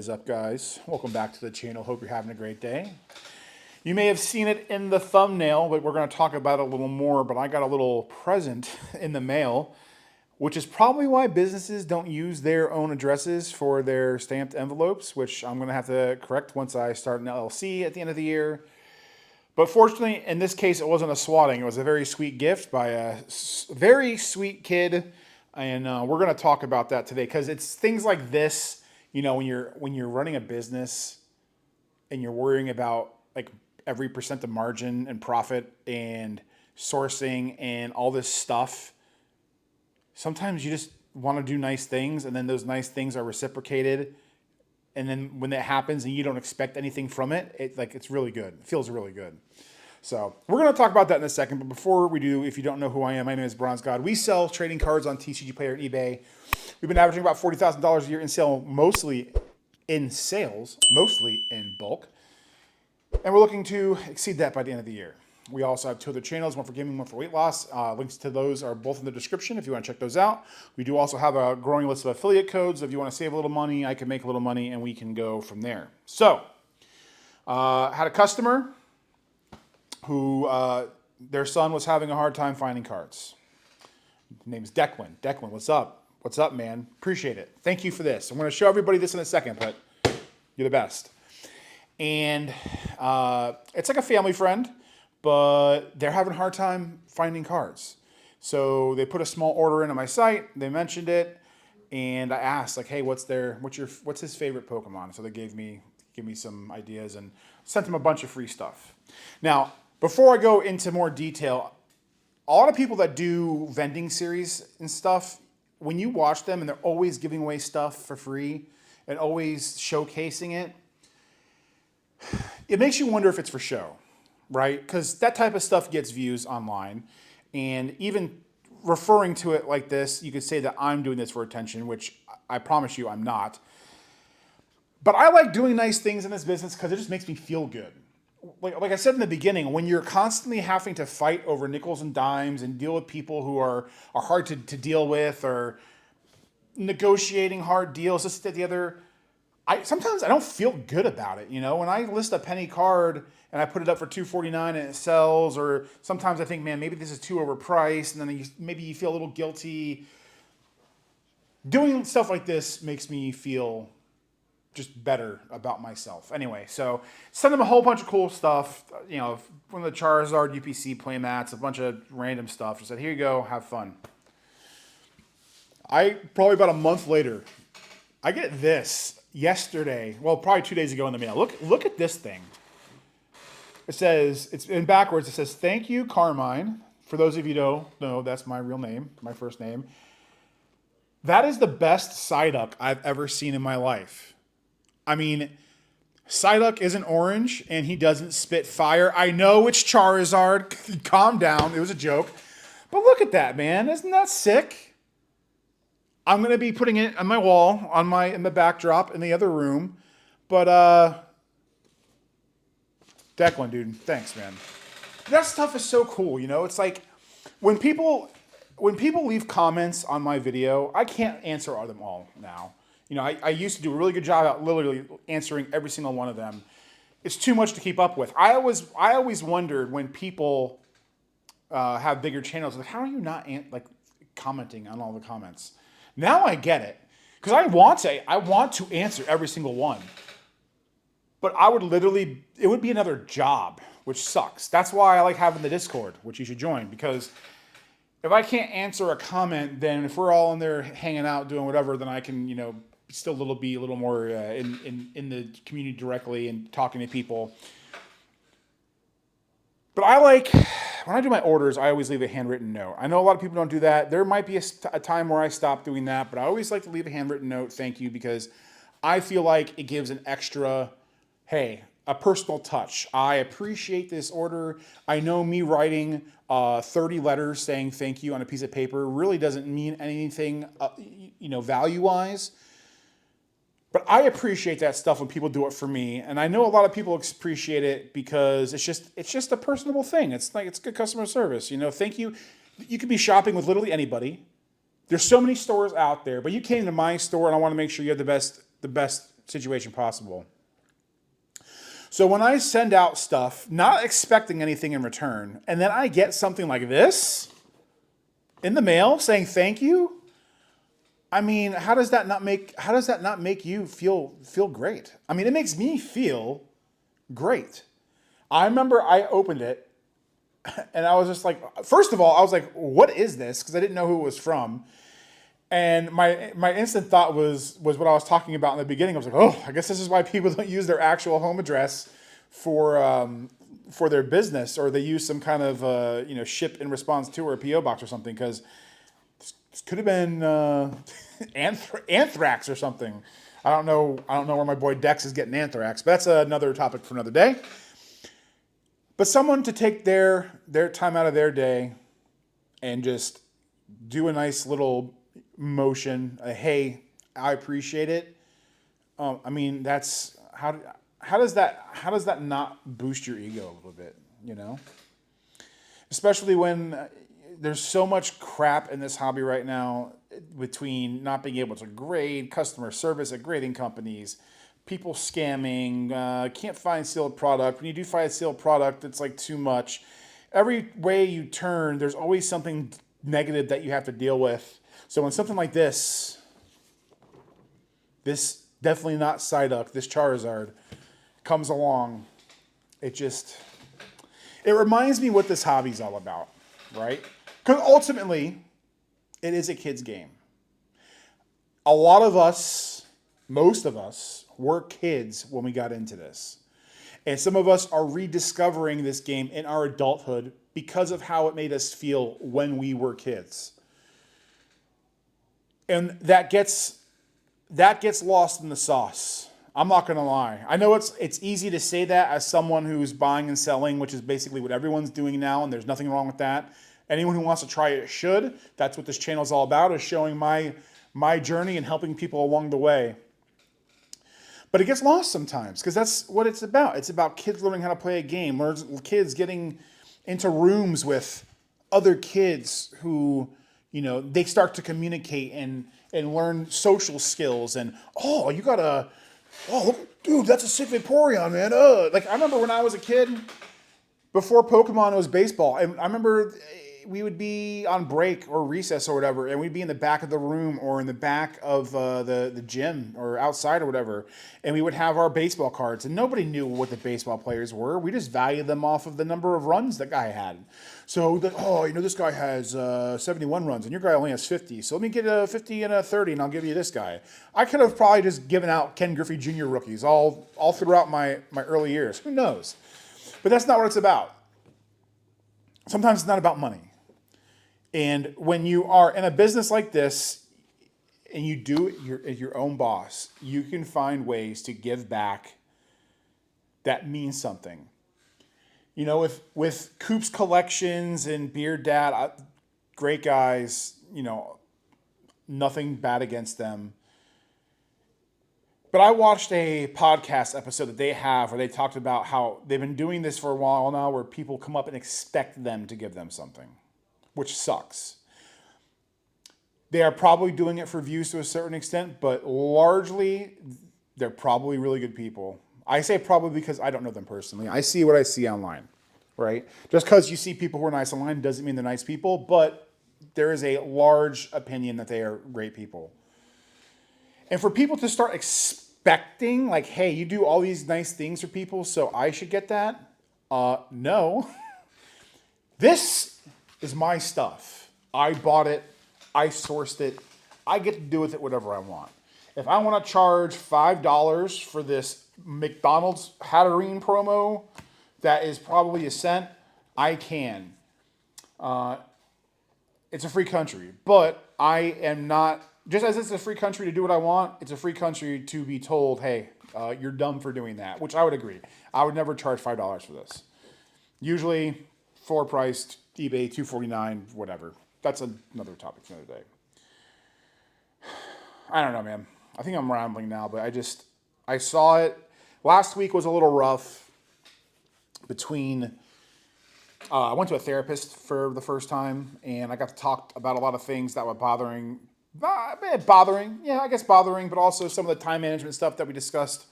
is up, guys? Welcome back to the channel. Hope you're having a great day. You may have seen it in the thumbnail, but we're going to talk about it a little more. But I got a little present in the mail, which is probably why businesses don't use their own addresses for their stamped envelopes, which I'm going to have to correct once I start an LLC at the end of the year. But fortunately, in this case, it wasn't a swatting. It was a very sweet gift by a very sweet kid. And we're going to talk about that today because it's things like this, you know, when you're running a business and you're worrying about like every percent of margin and profit and sourcing and all this stuff. Sometimes you just want to do nice things, and then those nice things are reciprocated. And then when that happens and you don't expect anything from it, it's really good. It feels really good. So we're going to talk about that in a second. But before we do, if you don't know who I am, my name is Bronzgod. We sell trading cards on Tcgplayer and eBay. We've been averaging about $40,000 a year in sale, mostly in bulk. And we're looking to exceed that by the end of the year. We also have two other channels, one for gaming, one for weight loss. Links to those are both in the description if you want to check those out. We do also have a growing list of affiliate codes. If you want to save a little money, I can make a little money, and we can go from there. So, had a customer who their son was having a hard time finding cards. His name's Declan. Declan, what's up? What's up, man? Appreciate it. Thank you for this. I'm going to show everybody this in a second, but you're the best. And it's like a family friend, but they're having a hard time finding cards. So they put a small order into my site. They mentioned it, and I asked, like, "Hey, what's his favorite Pokemon?" So they gave me some ideas and sent him a bunch of free stuff. Now, before I go into more detail, a lot of people that do vending series and stuff, when you watch them and they're always giving away stuff for free and always showcasing it, it makes you wonder if it's for show, right? Because that type of stuff gets views online. And even referring to it like this, you could say that I'm doing this for attention, which I promise you I'm not. But I like doing nice things in this business because it just makes me feel good. Like I said in the beginning, when you're constantly having to fight over nickels and dimes and deal with people who are hard to deal with, or negotiating hard deals, this, that, the other, sometimes I don't feel good about it. You know, when I list a penny card and I put it up for $2.49 and it sells, or sometimes I think, man, maybe this is too overpriced, and then maybe you feel a little guilty. Doing stuff like this makes me feel just better about myself. Anyway, so send them a whole bunch of cool stuff. You know, one of the Charizard UPC playmats, a bunch of random stuff. Just said, here you go, have fun. Probably about a month later, I get this yesterday. Well, probably 2 days ago in the mail. Look at this thing. It says, it's in backwards. It says, "Thank you, Carmine." For those of you who don't know, that's my real name, my first name. That is the best Psyduck I've ever seen in my life. I mean, Psyduck isn't orange and he doesn't spit fire. I know it's Charizard. Calm down. It was a joke. But look at that, man. Isn't that sick? I'm going to be putting it on my wall, in the backdrop in the other room. But, Declan, dude, thanks, man. That stuff is so cool, you know? It's like when people leave comments on my video, I can't answer them all now. You know, I used to do a really good job at literally answering every single one of them. It's too much to keep up with. I always wondered when people have bigger channels, like, how are you not commenting on all the comments? Now I get it, because I want to answer every single one. But it would be another job, which sucks. That's why I like having the Discord, which you should join, because if I can't answer a comment, then if we're all in there hanging out doing whatever, then I can, you know, still be a little more in the community directly and talking to people. But when I do my orders, I always leave a handwritten note. I know a lot of people don't do that. There might be a time where I stop doing that, but I always like to leave a handwritten note, thank you, because I feel like it gives an extra, hey, a personal touch. I appreciate this order. I know me writing 30 letters saying thank you on a piece of paper really doesn't mean anything, you know, value-wise. But I appreciate that stuff when people do it for me, and I know a lot of people appreciate it because it's just a personable thing. It's good customer service, you know. Thank you. You could be shopping with literally anybody. There's so many stores out there, but you came to my store, and I want to make sure you have the best situation possible. So when I send out stuff, not expecting anything in return, and then I get something like this in the mail saying thank you, I mean, how does that not make you feel great? I mean, it makes me feel great. I remember I opened it and I was just like, first of all, I was like, what is this? Because I didn't know who it was from. And my instant thought was what I was talking about in the beginning. I was like, oh, I guess this is why people don't use their actual home address for their business, or they use some kind of ship in response to, or a PO box or something, because this could have been anthrax or something. I don't know where my boy Dex is getting anthrax, but that's another topic for another day. But someone to take their time out of their day and just do a nice little motion, hey, I appreciate it. I mean, that's how does that not boost your ego a little bit, Especially when there's so much crap in this hobby right now, between not being able to grade, customer service at grading companies, people scamming, can't find sealed product. When you do find a sealed product, it's like too much. Every way you turn, there's always something negative that you have to deal with. So when something like this definitely not Psyduck, this Charizard comes along, it reminds me what this hobby's all about, right? Because ultimately, it is a kid's game. A lot of us, most of us, were kids when we got into this. And some of us are rediscovering this game in our adulthood because of how it made us feel when we were kids. And that gets lost in the sauce. I'm not going to lie. I know it's easy to say that as someone who's buying and selling, which is basically what everyone's doing now, and there's nothing wrong with that. Anyone who wants to try it should. That's what this channel is all about, is showing my journey and helping people along the way. But it gets lost sometimes, because that's what it's about. It's about kids learning how to play a game, kids getting into rooms with other kids who, they start to communicate and learn social skills. And, dude, that's a sick Vaporeon, man. I remember when I was a kid, before Pokemon, it was baseball. And I remember we would be on break or recess or whatever, and we'd be in the back of the room or in the back of the gym or outside or whatever, and we would have our baseball cards, and nobody knew what the baseball players were. We just valued them off of the number of runs that guy had. So, this guy has 71 runs, and your guy only has 50, so let me get a 50 and a 30, and I'll give you this guy. I could have probably just given out Ken Griffey Jr. rookies all throughout my early years. Who knows? But that's not what it's about. Sometimes it's not about money. And when you are in a business like this and you do it, you're your own boss, you can find ways to give back that means something. With Coop's Collections and Beard Dad, great guys, nothing bad against them. But I watched a podcast episode that they have where they talked about how they've been doing this for a while now, where people come up and expect them to give them something, which sucks. They are probably doing it for views to a certain extent, but largely, they're probably really good people. I say probably because I don't know them personally. I see what I see online, right? Just because you see people who are nice online doesn't mean they're nice people, but there is a large opinion that they are great people. And for people to start expecting, like, hey, you do all these nice things for people, so I should get that? No. This is my stuff. I bought it. I sourced it. I get to do with it whatever I want. If I want to charge $5 for this McDonald's Hatterene promo that is probably a cent, I can. It's a free country. But I am not, just as it's a free country to do what I want, it's a free country to be told, hey, you're dumb for doing that, which I would agree. I would never charge $5 for this. Usually, floor priced, eBay, $249, whatever. That's another topic for another day. I don't know, man. I think I'm rambling now, but I saw it. Last week was a little rough between, I went to a therapist for the first time, and I got to talk about a lot of things that were bothering Bothering. Yeah, I guess bothering, but also some of the time management stuff that we discussed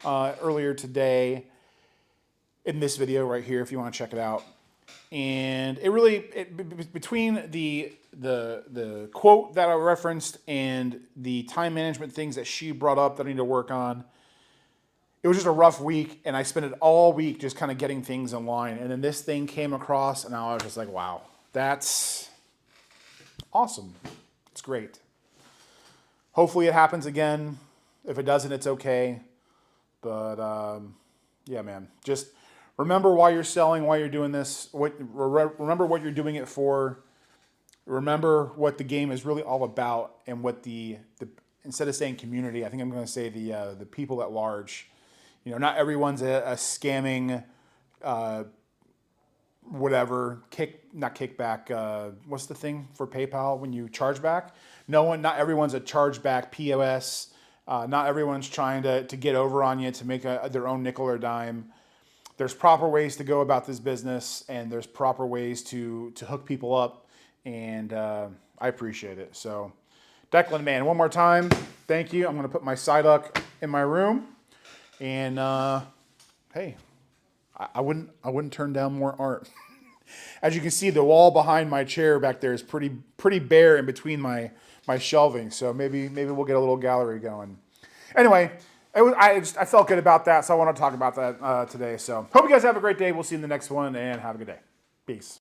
earlier today in this video right here, if you want to check it out. And it really, between the quote that I referenced and the time management things that she brought up that I need to work on, it was just a rough week, and I spent it all week just kind of getting things in line. And then this thing came across, and I was just like, wow, that's awesome. It's great. Hopefully it happens again. If it doesn't, it's okay. But yeah, man, just remember why you're selling, why you're doing this. Remember what you're doing it for. Remember what the game is really all about, and what the instead of saying community, I think I'm going to say the people at large. You know, not everyone's a scamming, whatever not kickback. What's the thing for PayPal when you charge back? Not everyone's a chargeback POS. Not everyone's trying to get over on you to make their own nickel or dime. There's proper ways to go about this business, and there's proper ways to hook people up, and I appreciate it. So, Declan, man, one more time, thank you. I'm going to put my Psyduck in my room, and hey, I wouldn't turn down more art. As you can see, the wall behind my chair back there is pretty bare in between my shelving. So maybe we'll get a little gallery going. Anyway, I felt good about that, so I want to talk about that today. So hope you guys have a great day. We'll see you in the next one, and have a good day. Peace.